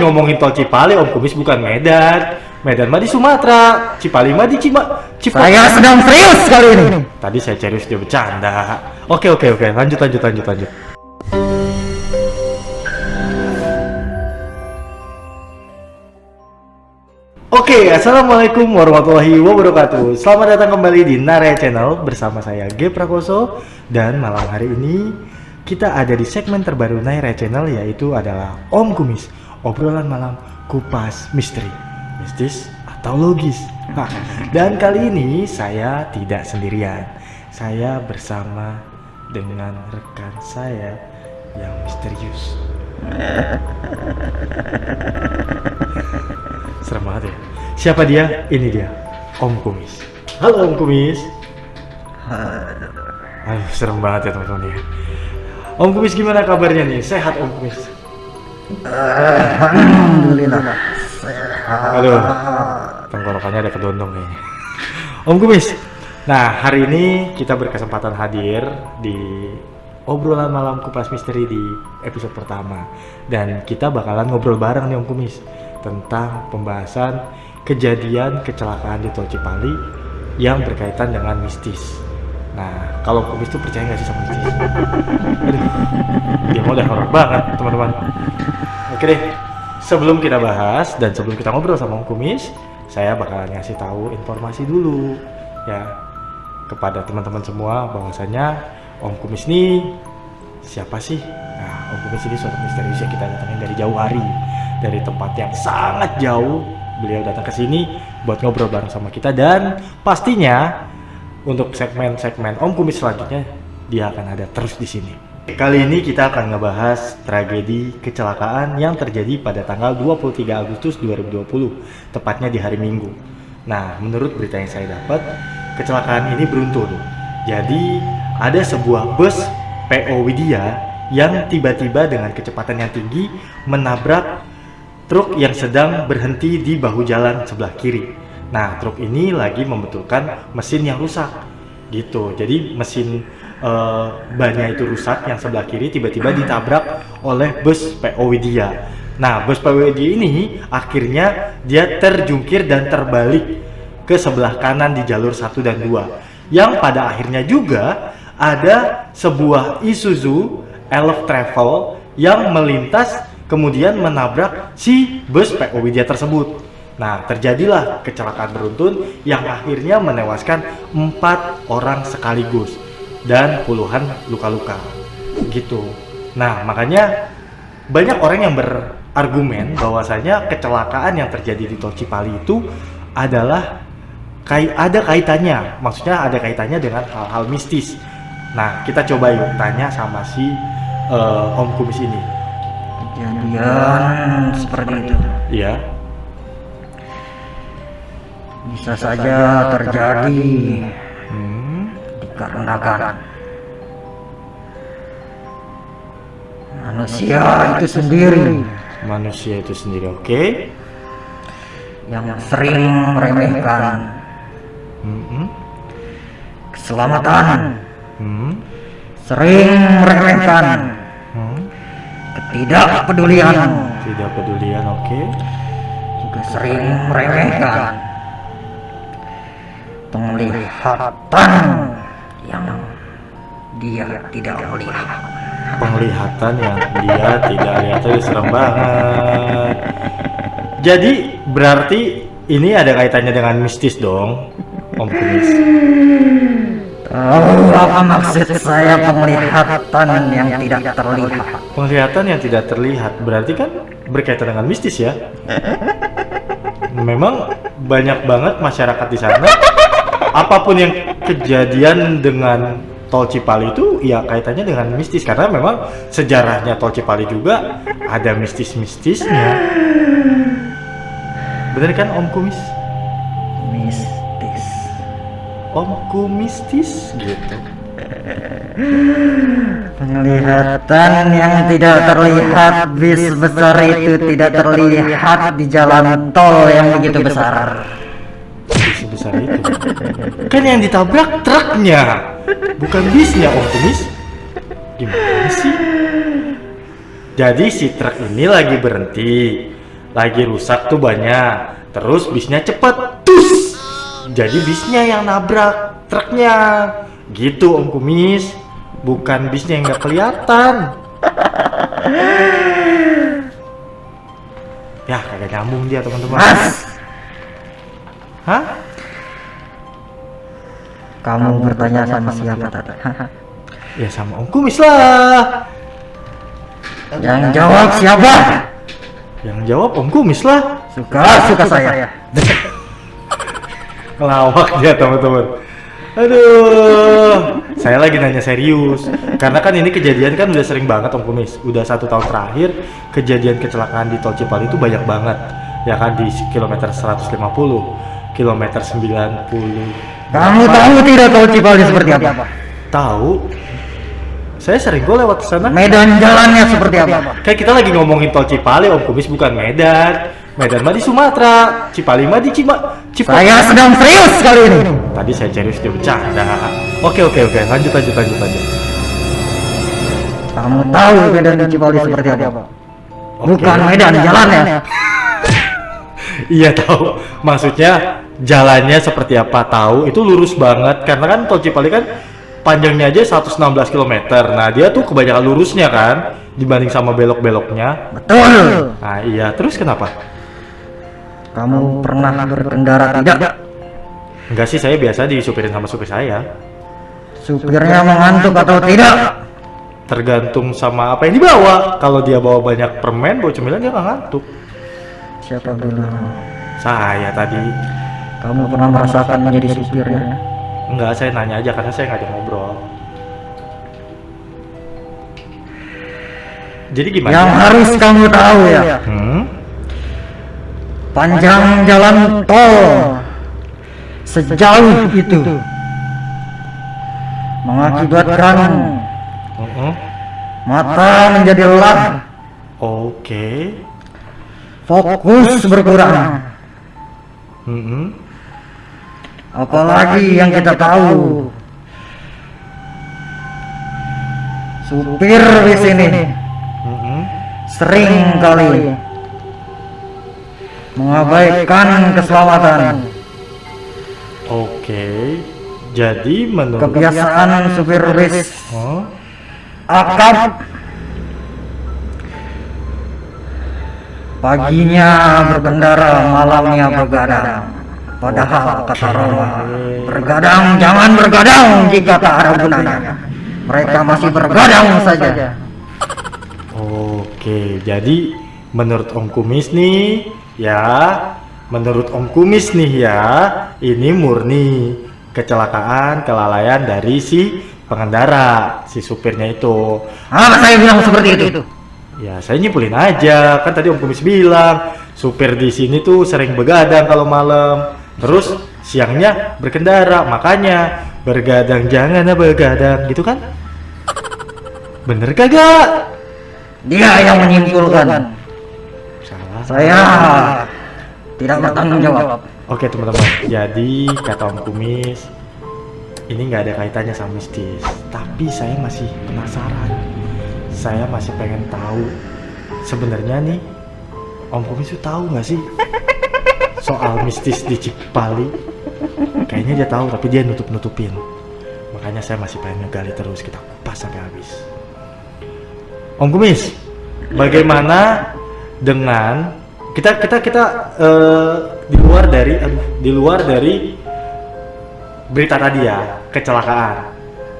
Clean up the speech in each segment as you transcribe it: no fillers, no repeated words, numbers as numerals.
ngomongin tol Cipali, Om Kumis, bukan Medan. Medan mah di Sumatera, Cipali mah di Cipali. Saya sedang serius kali ini. Tadi saya serius, dia bercanda. Oke, lanjut. Oke, assalamualaikum warahmatullahi wabarakatuh. Selamat datang kembali di Nare Channel bersama saya G Prakoso. Dan malam hari ini kita ada di segmen terbaru Nare Channel, yaitu adalah Om Kumis, obrolan malam kupas misteri, mistis atau logis. Nah, dan kali ini saya tidak sendirian. Saya bersama dengan rekan saya yang misterius. Serem banget ya. Siapa dia? Ini dia, Om Kumis. Halo Om Kumis. Aduh, serem banget ya teman-teman ya. Om Kumis, gimana kabarnya nih? Sehat Om Kumis? Alhamdulillah. Aduh, tenggorokannya ada kedondong kayaknya. Om Kumis, nah hari ini kita berkesempatan hadir di obrolan malam kupas misteri di episode pertama. Dan kita bakalan ngobrol bareng nih Om Kumis tentang pembahasan kejadian kecelakaan di Tol Cipali yang berkaitan dengan mistis. Nah, kalau Om Kumis tuh percaya nggak sih sama mistis? Aduh, dia mau udah horor banget teman-teman. Oke deh, sebelum kita bahas dan sebelum kita ngobrol sama Om Kumis, saya bakalan ngasih tahu informasi dulu ya kepada teman-teman semua bahwasanya Om Kumis nih siapa sih? Nah, Om Kumis ini suatu misterius yang kita datangin dari jauh hari, dari tempat yang sangat jauh. Beliau datang ke sini buat ngobrol bareng sama kita, dan pastinya untuk segmen-segmen Om Kumis selanjutnya dia akan ada terus di sini. Kali ini kita akan ngebahas tragedi kecelakaan yang terjadi pada tanggal 23 Agustus 2020, tepatnya di hari Minggu. Nah, menurut berita yang saya dapat, kecelakaan ini beruntun. Jadi, ada sebuah bus PO Widya yang tiba-tiba dengan kecepatan yang tinggi menabrak truk yang sedang berhenti di bahu jalan sebelah kiri. Nah, truk ini lagi membetulkan mesin yang rusak gitu. Jadi mesin bannya itu rusak yang sebelah kiri, tiba-tiba ditabrak oleh bus PO Widya. Nah, bus PO Widya ini akhirnya dia terjungkir dan terbalik ke sebelah kanan di jalur 1 dan 2. Yang pada akhirnya juga ada sebuah Isuzu Elf Travel yang melintas kemudian menabrak si bus PO Widya tersebut. Nah, terjadilah kecelakaan beruntun yang akhirnya menewaskan 4 orang sekaligus dan puluhan luka-luka gitu. Nah, makanya banyak orang yang berargumen bahwasanya kecelakaan yang terjadi di Tol Cipali itu adalah ada kaitannya, maksudnya ada kaitannya dengan hal-hal mistis. Nah, kita coba yuk tanya sama si Om Kumis ini. Kejadian seperti itu Iya. bisa saja terjadi dikarenakan manusia itu sendiri Oke. yang sering meremehkan keselamatan, sering meremehkan ketidakpedulian, Oke. juga sering meremehkan penglihatan yang dia tidak melihat. Penglihatan yang dia tidak lihat itu serem banget. Jadi berarti ini ada kaitannya dengan mistis dong, Om Kumis. Tahu apa maksud saya penglihatan yang tidak terlihat? Penglihatan yang tidak terlihat berarti kan berkaitan dengan mistis ya. Memang banyak banget masyarakat di sana. Apapun yang kejadian dengan Tol Cipali itu ya kaitannya dengan mistis, karena memang sejarahnya Tol Cipali juga ada mistis-mistisnya. Bener kan Om Kumis? Mistis. Om Kumistis gitu. Penglihatan yang tidak terlihat, bis besar itu tidak terlihat di jalan tol yang begitu besar. Sebesar itu kan yang ditabrak truknya, bukan bisnya Om Kumis. Gimana sih? Jadi si truk ini lagi berhenti, lagi rusak tuh banyak, terus bisnya cepet, tus, jadi bisnya yang nabrak truknya, gitu Om Kumis, bukan bisnya yang nggak kelihatan. Ya kagak nyambung dia teman-teman. Hah? Kamu bertanya sama siapa tadi? Ya sama Om Kumis lah. Yang jawab siapa? Yang jawab Om Kumis lah. Suka saya. Ngelawak dia teman-teman. Aduh, saya lagi nanya serius. Karena kan ini kejadian kan udah sering banget Om Kumis. Udah 1 tahun terakhir kejadian kecelakaan di tol Cipali itu banyak banget. Ya kan di kilometer 150, kilometer 90. Kamu tahu tidak tol Cipali seperti apa? Tahu. Saya sering kok lewat sana. Medan jalannya seperti apa? Kayak kita lagi ngomongin tol Cipali Om Kumis, bukan Medan. Medan mah di Sumatera, Cipali mah di Cipali. Saya sedang serius kali ini. Tadi saya serius, dia bercanda. Oke, lanjut. Kamu tahu medan di Cipali seperti apa? Oke. Bukan medan jalannya. Iya tahu. Maksudnya jalannya seperti apa tahu? Itu lurus banget karena kan tol Cipali kan panjangnya aja 116 km. Nah, dia tuh kebanyakan lurusnya kan dibanding sama belok-beloknya. Betul. Nah, iya. Terus kenapa? Kamu pernah berkendara tidak? Enggak sih, saya biasa disupirin sama supir saya. Supirnya mengantuk atau tidak? Tergantung sama apa yang dibawa. Kalau dia bawa banyak permen, bawa cemilan, dia nggak ngantuk. Siapa bilang? Saya tadi. Kamu pernah merasakan menjadi supirnya? Enggak, saya nanya aja karena saya ngajak ngobrol. Jadi gimana? Yang harus kamu tahu ya, panjang jalan tol sejauh itu mengakibatkan mata menjadi lelah, Oke. fokus berkurang. Apalagi yang kita tahu, supir di sini sering kali mengabaikan keselamatan. Oke. Jadi menurut Kebiasaan supir bis akap paginya berkendara, malamnya begadang. Padahal kata Roma, bergadang jangan bergadang jika tak ada gunanya. Mereka masih bergadang saja. Oke, jadi menurut Om Kumis nih ini murni kecelakaan, kelalaian dari si pengendara, si supirnya itu. Apa saya bilang seperti itu? Ya, saya nyimpulin aja. Kan tadi Om Kumis bilang, supir di sini tuh sering begadang kalau malam. Terus siangnya berkendara, makanya bergadang jangan begadang, gitu kan? Bener kagak? Dia yang menyimpulkan. Salah. Saya tidak bertanggung jawab. Oke teman-teman, jadi kata Om Kumis ini nggak ada kaitannya sama mistis, tapi saya masih penasaran, saya masih pengen tahu sebenarnya nih Om Kumis tuh tahu nggak sih soal mistis di Cipali? Kayaknya dia tahu tapi dia nutup-nutupin, makanya saya masih pengen ngegali terus, kita kupas sampai habis. Om Kumis, bagaimana dengan kita di luar dari berita tadi ya, kecelakaan.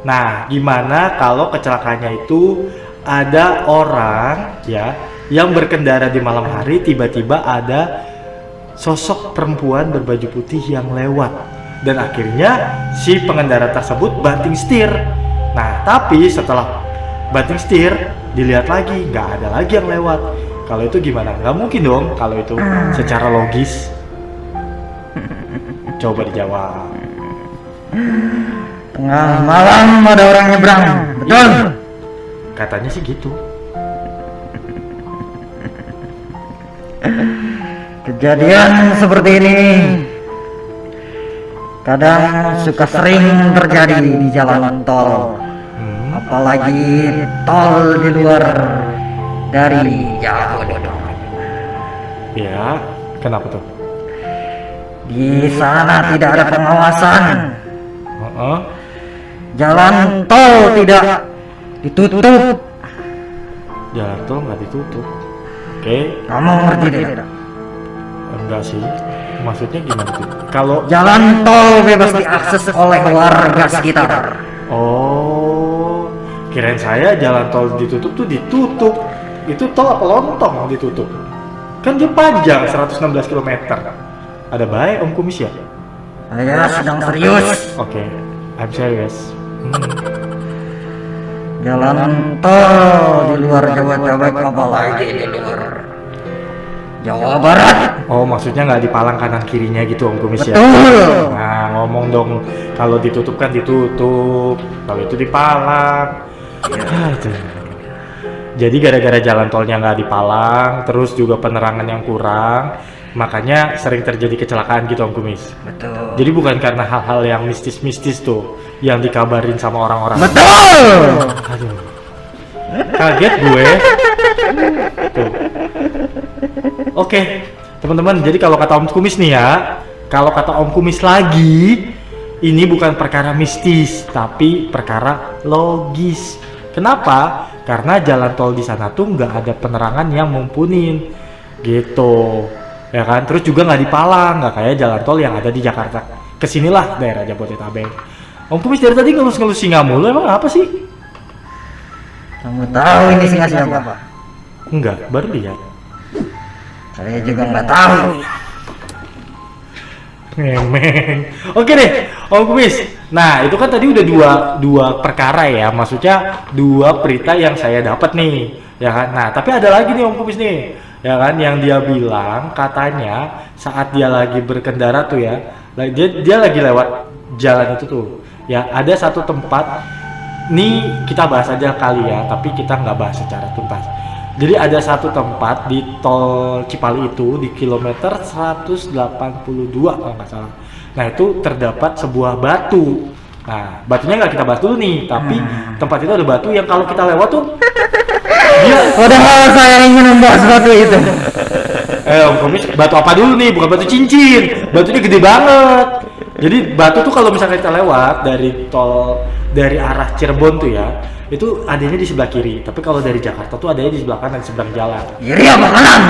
Nah, gimana kalau kecelakaannya itu ada orang ya yang berkendara di malam hari, tiba-tiba ada sosok perempuan berbaju putih yang lewat dan akhirnya si pengendara tersebut banting setir. Nah, tapi setelah banting setir dilihat lagi nggak ada lagi yang lewat. Kalau itu gimana? Nggak mungkin dong kalau itu secara logis. Coba dijawab. Tengah malam ada orang nyebrang, betul? Katanya sih gitu. Kejadian seperti ini kadang suka sering terjadi di jalan tol, apalagi tol di luar dari Jabodetabek. Ya, kenapa tuh? Di sana tidak ada pengawasan. Heeh. Jalan tol tidak ditutup. Jalan tol nggak ditutup. Oke, Kamu ngerti tidak? enggak sih. Maksudnya gimana tuh? Kalau Jalan tol bebas diakses oleh warga sekitar. oh, kirain saya jalan tol ditutup tuh ditutup. Itu tol apa lontong ditutup? Kan dia panjang 116 km. Ada baik Om Kumis ya? Saya sedang serius. Oke, I'm serious. Jalan tol di luar Jabodetabek, apalagi di luar Jawa Barat. Oh, maksudnya nggak di palang kanan kirinya gitu Om Kumis ya? Betul. Nah, ngomong dong, kalau ditutup kan ditutup, kalau itu dipalang. Aduh. Jadi gara-gara jalan tolnya nggak dipalang, terus juga penerangan yang kurang, makanya sering terjadi kecelakaan gitu Om Kumis. Betul. Jadi bukan karena hal-hal yang mistis-mistis tuh, yang dikabarin sama orang-orang. Betul. Aduh, kaget gue. Tuh. Oke, teman-teman, jadi kalau kata Om Kumis nih ya, kalau kata Om Kumis lagi, ini bukan perkara mistis, tapi perkara logis. Kenapa? Karena jalan tol di sana tuh nggak ada penerangan yang mumpunin, gitu, ya kan? Terus juga nggak dipalang, nggak kayak jalan tol yang ada di Jakarta. Kesinilah daerah Jabodetabek. Om Kumis dari tadi ngelus-ngelus singa mulu, emang apa sih? Kamu tahu ini singa siapa? Enggak, baru lihat. Saya juga nggak tahu. Ngemeng. Oke deh, Om Kumis. Nah, itu kan tadi udah dua perkara ya, maksudnya dua berita yang saya dapat nih, ya kan? Nah, tapi ada lagi nih Om Kumis nih, ya kan? Yang dia bilang katanya saat dia lagi berkendara tuh ya, dia lagi lewat jalan itu tuh, ya ada satu tempat. Nih kita bahas aja kali ya, tapi kita nggak bahas secara tuntas. Jadi ada satu tempat di tol Cipali itu di kilometer 182 kalau nggak salah. Nah itu terdapat sebuah batu. Nah batunya nggak kita bahas dulu nih, tapi tempat itu ada batu yang kalau kita lewat tuh dia. Padahal saya ingin membahas batu itu. Om Kumis, batu apa dulu nih? Bukan batu cincin, batunya gede banget. Jadi batu tuh kalau misalnya kita lewat dari tol dari arah Cirebon tuh ya, itu adanya di sebelah kiri. Tapi kalau dari Jakarta tuh adanya di sebelah kanan, di seberang jalan. Kiri apa kanan?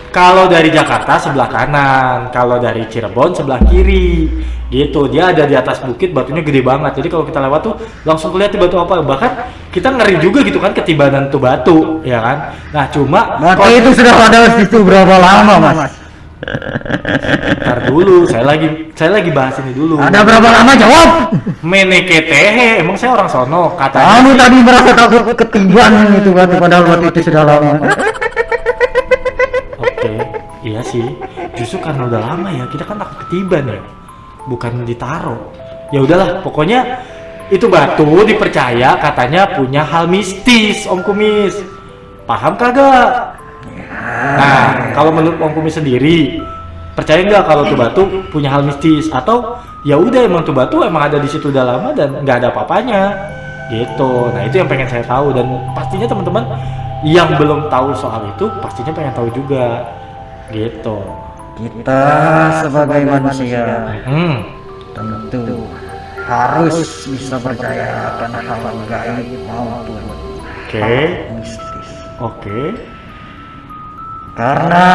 Kalau dari Jakarta sebelah kanan, kalau dari Cirebon sebelah kiri. Gitu, dia ada di atas bukit, batunya gede banget. Jadi kalau kita lewat tuh langsung kelihatan batu apa. Bahkan kita ngeri juga gitu kan ketibanan tuh batu, ya kan? Nah, cuma Batu itu sudah ada di situ berapa lama, Mas? Ntar dulu, saya lagi bahas ini dulu. Ada berapa lama? Jawab. Meneketehe, emang saya orang sono, katanya. Kamu tadi merasa takut ketiban itu batu, padahal batu itu sudah lama. Oke, iya sih. Justru karena udah lama ya, kita kan takut ketiban ya, bukan ditaro. Ya udahlah, pokoknya itu batu dipercaya katanya punya hal mistis, Om Kumis. Paham kagak? Nah, kalau menurut Om Kumis sendiri, percaya nggak kalau tuh batu punya hal mistis, atau ya udah emang tuh batu emang ada di situ udah lama dan nggak ada apa-apanya, gitu. Nah itu yang pengen saya tahu, dan pastinya teman-teman yang belum tahu soal itu pastinya pengen tahu juga, gitu. Kita sebagai manusia tentu harus bisa percaya akan hal gaib maupun hal mistis. Oke. Karena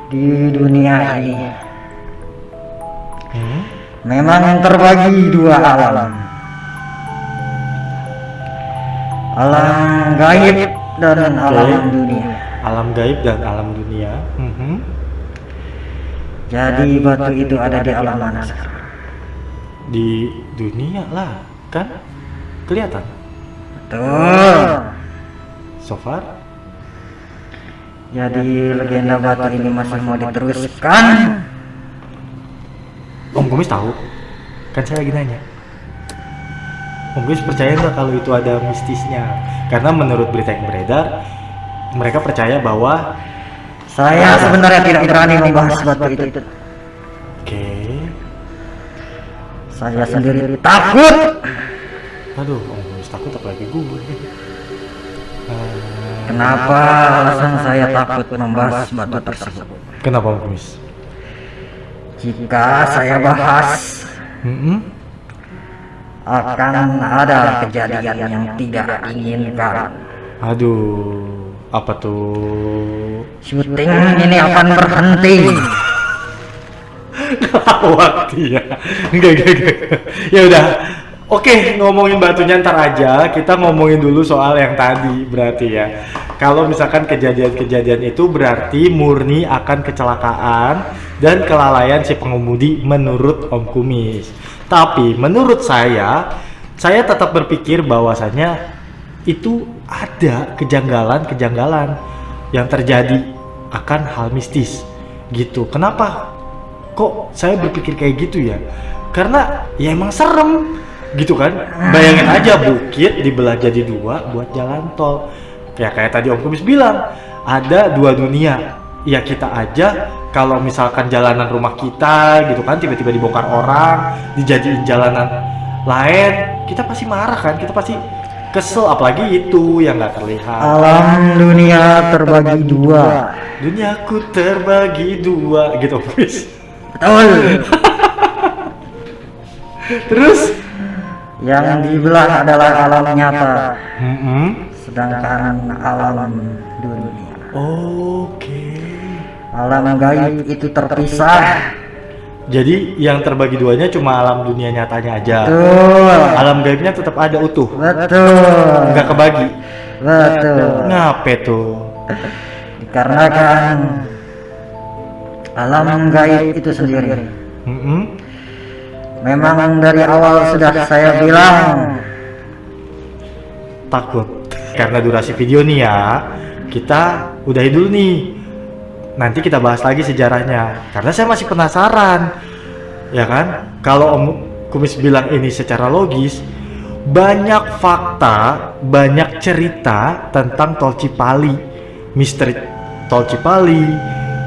di dunia ini memang terbagi dua alam. Alam gaib dan alam dunia. Alam gaib dan alam dunia. Jadi batu itu ada di alam mana sekarang? Di dunia lah, kan? Kelihatan. Betul. So far. Jadi legenda batu ini masih mau diteruskan? Om Kumis tahu? Kan saya lagi nanya. Om Kumis percaya nggak kalau itu ada mistisnya? Karena menurut berita yang beredar, mereka percaya bahwa Saya sebenarnya tidak berani membahas batu itu. Oke. Saya sendiri takut. Aduh, Om Kumis takut apalagi gue. Kenapa alasan saya takut membahas batu tersebut? Kenapa Om Kumis? Jika saya bahas, akan ada kejadian yang tidak diinginkan. Aduh, apa tuh? Syuting ini akan berhenti. Waktu ya. Enggak. Ya udah. Oke, ngomongin batunya ntar aja. Kita ngomongin dulu soal yang tadi berarti ya. Kalau misalkan kejadian-kejadian itu berarti murni akan kecelakaan dan kelalaian si pengemudi menurut Om Kumis. Tapi menurut saya tetap berpikir bahwasanya itu ada kejanggalan-kejanggalan yang terjadi akan hal mistis gitu. Kenapa kok saya berpikir kayak gitu ya? Karena ya emang serem gitu kan. Bayangin aja bukit dibelah jadi dua buat jalan tol. Ya kayak tadi Om Kumis bilang, ada dua dunia. Ya kita aja kalau misalkan jalanan rumah kita gitu kan tiba-tiba dibongkar orang, dijadiin jalanan lain, kita pasti marah kan, kita pasti kesel, apalagi itu yang nggak terlihat. Alam dunia terbagi dua. Duniaku terbagi dua gitu Om Kumis. Betul. Terus Yang dibelah adalah alam nyata, sedangkan alam dunia, oke. alam gaib itu terpisah. Jadi yang terbagi duanya cuma alam dunia nyatanya aja. Betul. Alam gaibnya tetap ada utuh. Betul. Nggak kebagi. Betul. Ngapain tuh? Dikarenakan alam gaib itu sendiri memang dari awal sudah saya bilang takut. Karena durasi video nih ya, kita udahi dulu nih. Nanti kita bahas lagi sejarahnya. Karena saya masih penasaran, ya kan? Kalau Om Kumis bilang ini secara logis, banyak fakta, banyak cerita tentang Tol Cipali, misteri Tol Cipali,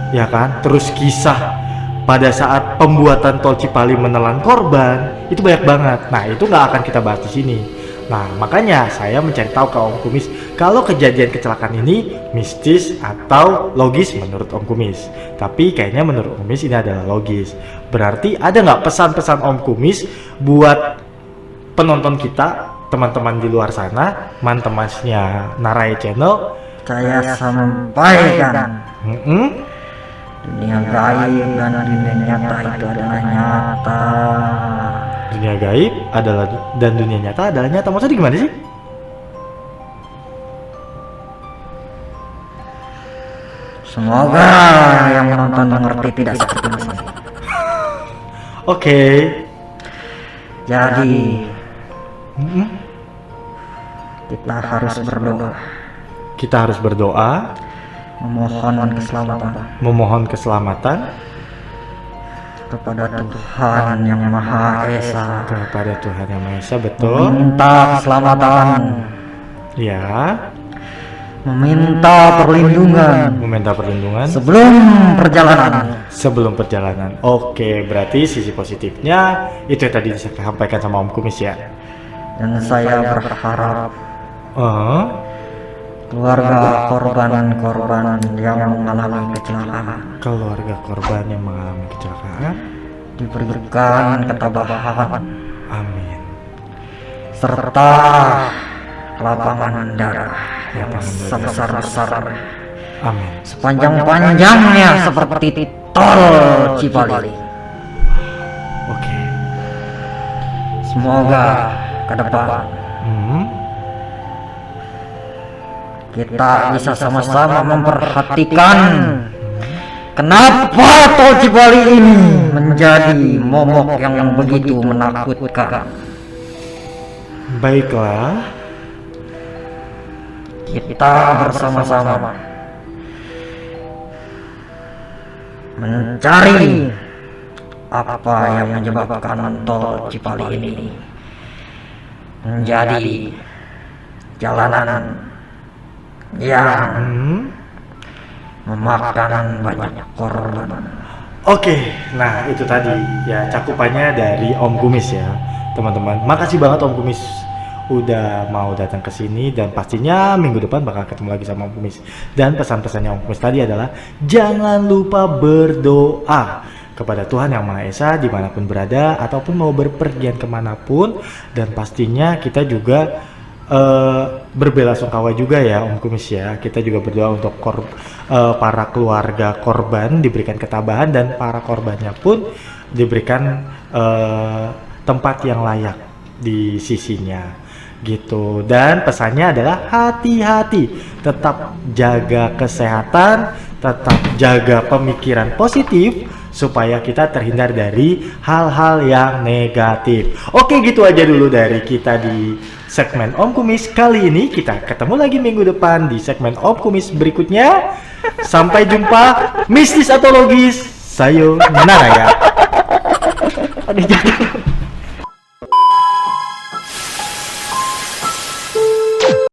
ya kan? Terus kisah pada saat pembuatan Tol Cipali menelan korban, itu banyak banget. Nah, itu nggak akan kita bahas di sini. Nah, makanya saya mencari tahu ke Om Kumis kalau kejadian kecelakaan ini mistis atau logis menurut Om Kumis. Tapi kayaknya menurut Om Kumis ini adalah logis. Berarti ada nggak pesan-pesan Om Kumis buat penonton kita, teman-teman di luar sana, teman-temannya Narai Channel? saya sampaikan dunia gaib dan dunia nyata itu adalah nyata. Dunia gaib adalah dan dunia nyata adalah nyata. Maksudnya gimana sih? Semoga yang menonton mengerti tidak seperti saya. Oke. Jadi kita harus berdoa, Kita harus berdoa, memohon keselamatan kepada kepada Tuhan yang Maha Esa, Tuhan Yang Maha Esa, betul. meminta keselamatan, Ya, meminta perlindungan meminta perlindungan sebelum perjalanan. Oke, berarti sisi positifnya itu yang tadi disampaikan sama Om Kumis ya. Dan saya berharap Oh, keluarga korban-korban yang mengalami kecelakaan keluarga korban yang mengalami kecelakaan, diberikan ketabahan amin. serta lapangan darah yang sebesar-besar, Amin. sepanjang-panjangnya seperti tol Cipali. Oke. Semoga ke depan kita bisa sama-sama memperhatikan kenapa tol Cipali ini menjadi momok yang begitu menakutkan. Baiklah. Kita bersama-sama mencari apa yang menyebabkan tol Cipali ini menjadi jalanan yang memakan banyak korban. Oke, nah itu tadi ya cakupannya dari Om Kumis ya teman-teman. Makasih banget Om Kumis udah mau datang ke sini, dan pastinya minggu depan bakal ketemu lagi sama Om Kumis. Dan pesan-pesannya Om Kumis tadi adalah jangan lupa berdoa kepada Tuhan Yang Maha Esa dimanapun berada ataupun mau berpergian kemanapun, dan pastinya kita juga berbelasungkawa juga ya Om Kumis ya. Kita juga berdoa untuk para keluarga korban diberikan ketabahan, dan para korbannya pun diberikan tempat yang layak di sisinya gitu. Dan pesannya adalah hati-hati, tetap jaga kesehatan, tetap jaga pemikiran positif supaya kita terhindar dari hal-hal yang negatif. Oke, gitu aja dulu dari kita di segmen Om Kumis kali ini. Kita ketemu lagi minggu depan di segmen Om Kumis berikutnya. Sampai jumpa, mistis atau logis, sayonara ya. Aduh,